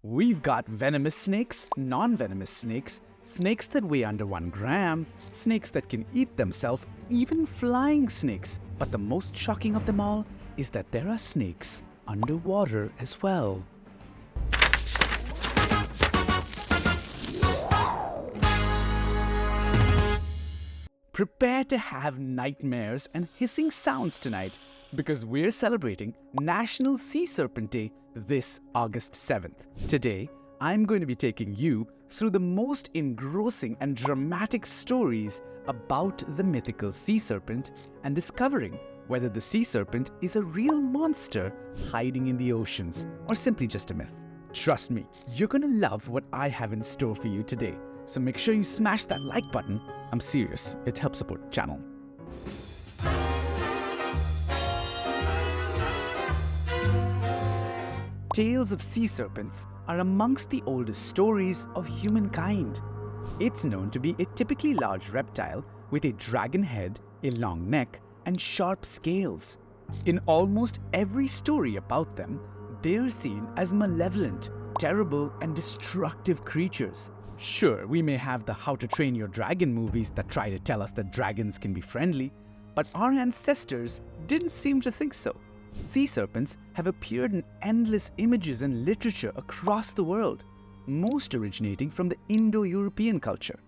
We've got venomous snakes, non-venomous snakes, snakes that weigh under 1 gram, snakes that can eat themselves, even flying snakes. But the most shocking of them all is that there are snakes underwater as well. Prepare to have nightmares and hissing sounds tonight because we're celebrating National Sea Serpent Day this August 7th. Today, I'm going to be taking you through the most engrossing and dramatic stories about the mythical sea serpent and discovering whether the sea serpent is a real monster hiding in the oceans or simply just a myth. Trust me, you're going to love what I have in store for you today. So make sure you smash that like button. I'm serious, it helps support the channel. Tales of sea serpents are amongst the oldest stories of humankind. It's known to be a typically large reptile with a dragon head, a long neck, and sharp scales. In almost every story about them, they are seen as malevolent, terrible, and destructive creatures. Sure, we may have the How to Train Your Dragon movies that try to tell us that dragons can be friendly, but our ancestors didn't seem to think so. Sea serpents have appeared in endless images and literature across the world, most originating from the Indo-European culture.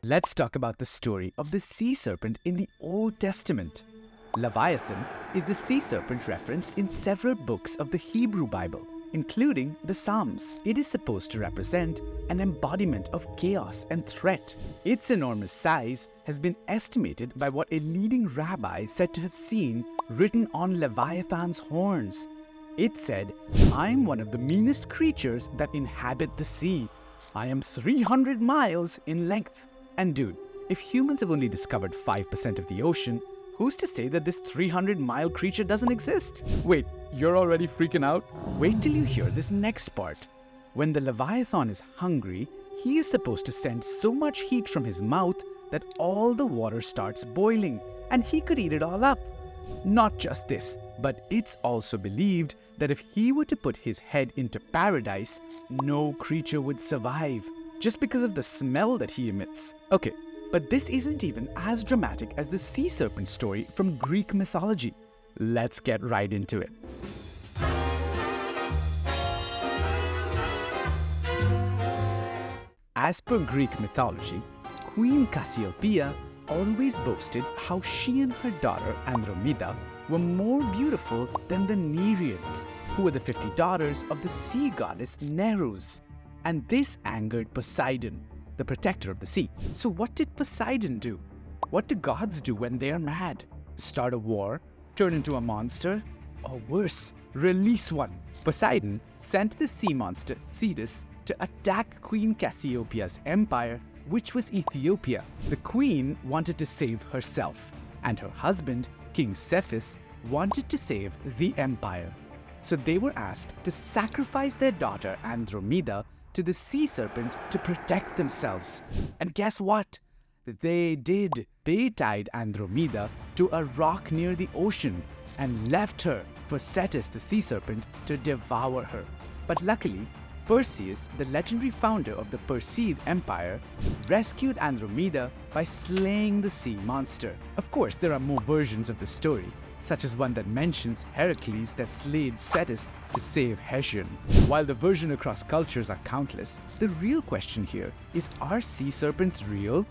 Let's talk about the story of the sea serpent in the Old Testament. Leviathan is the sea serpent referenced in several books of the Hebrew Bible, including the Psalms. It is supposed to represent an embodiment of chaos and threat. Its enormous size has been estimated by what a leading rabbi said to have seen written on Leviathan's horns. It said, "I'm one of the meanest creatures that inhabit the sea. I am 300 miles in length." And dude, if humans have only discovered 5% of the ocean, who's to say that this 300-mile creature doesn't exist? Wait, you're already freaking out? Wait till you hear this next part. When the Leviathan is hungry, he is supposed to send so much heat from his mouth that all the water starts boiling, and he could eat it all up. Not just this, but it's also believed that if he were to put his head into paradise, no creature would survive, just because of the smell that he emits. Okay, but this isn't even as dramatic as the sea serpent story from Greek mythology. Let's get right into it. As per Greek mythology, Queen Cassiopeia always boasted how she and her daughter Andromeda were more beautiful than the Nereids, who were the 50 daughters of the sea goddess Nereus. And this angered Poseidon, the protector of the sea. So what did Poseidon do? What do gods do when they are mad? Start a war? Turn into a monster? Or worse, release one? Poseidon sent the sea monster Cetus to attack Queen Cassiopeia's empire, which was Ethiopia. The queen wanted to save herself, and her husband, King Cephus, wanted to save the empire. So they were asked to sacrifice their daughter Andromeda to the sea serpent to protect themselves. And guess what? They did. They tied Andromeda to a rock near the ocean and left her for Cetus the sea serpent to devour her. But luckily, Perseus, the legendary founder of the Perseid Empire, rescued Andromeda by slaying the sea monster. Of course, there are more versions of the story, such as one that mentions Heracles that slayed Cetus to save Hesiod. While the versions across cultures are countless, the real question here is, are sea serpents real?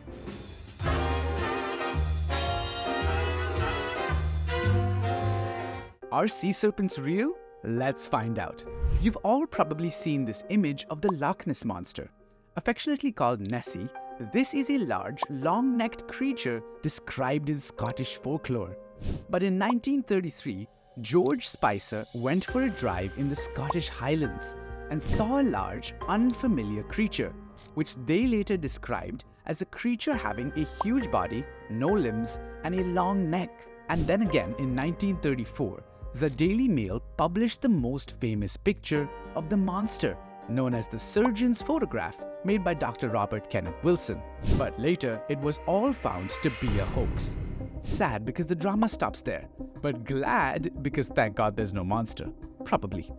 Are sea serpents real? Let's find out. You've all probably seen this image of the Loch Ness Monster. Affectionately called Nessie, this is a large, long-necked creature described in Scottish folklore. But in 1933, George Spicer went for a drive in the Scottish Highlands and saw a large, unfamiliar creature, which they later described as a creature having a huge body, no limbs, and a long neck. And then again in 1934, the Daily Mail published the most famous picture of the monster, known as the surgeon's photograph made by Dr. Robert Kenneth Wilson. But later, it was all found to be a hoax. Sad because the drama stops there, but glad because thank God there's no monster. Probably.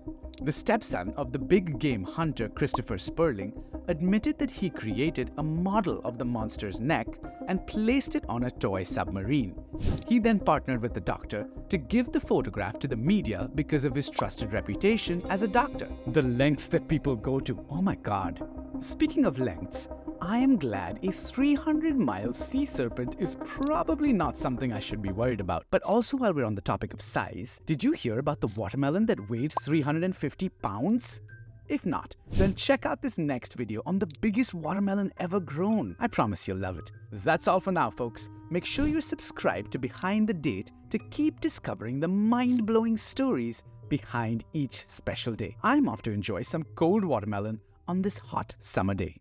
The stepson of the big game hunter Christopher Sperling admitted that he created a model of the monster's neck and placed it on a toy submarine. He then partnered with the doctor to give the photograph to the media because of his trusted reputation as a doctor. The lengths that people go to, oh my God. Speaking of lengths, I am glad a 300-mile sea serpent is probably not something I should be worried about. But also, while we're on the topic of size, did you hear about the watermelon that weighed 350 pounds? If not, then check out this next video on the biggest watermelon ever grown. I promise you'll love it. That's all for now, folks. Make sure you're subscribed to Behind the Date to keep discovering the mind-blowing stories behind each special day. I'm off to enjoy some cold watermelon on this hot summer day.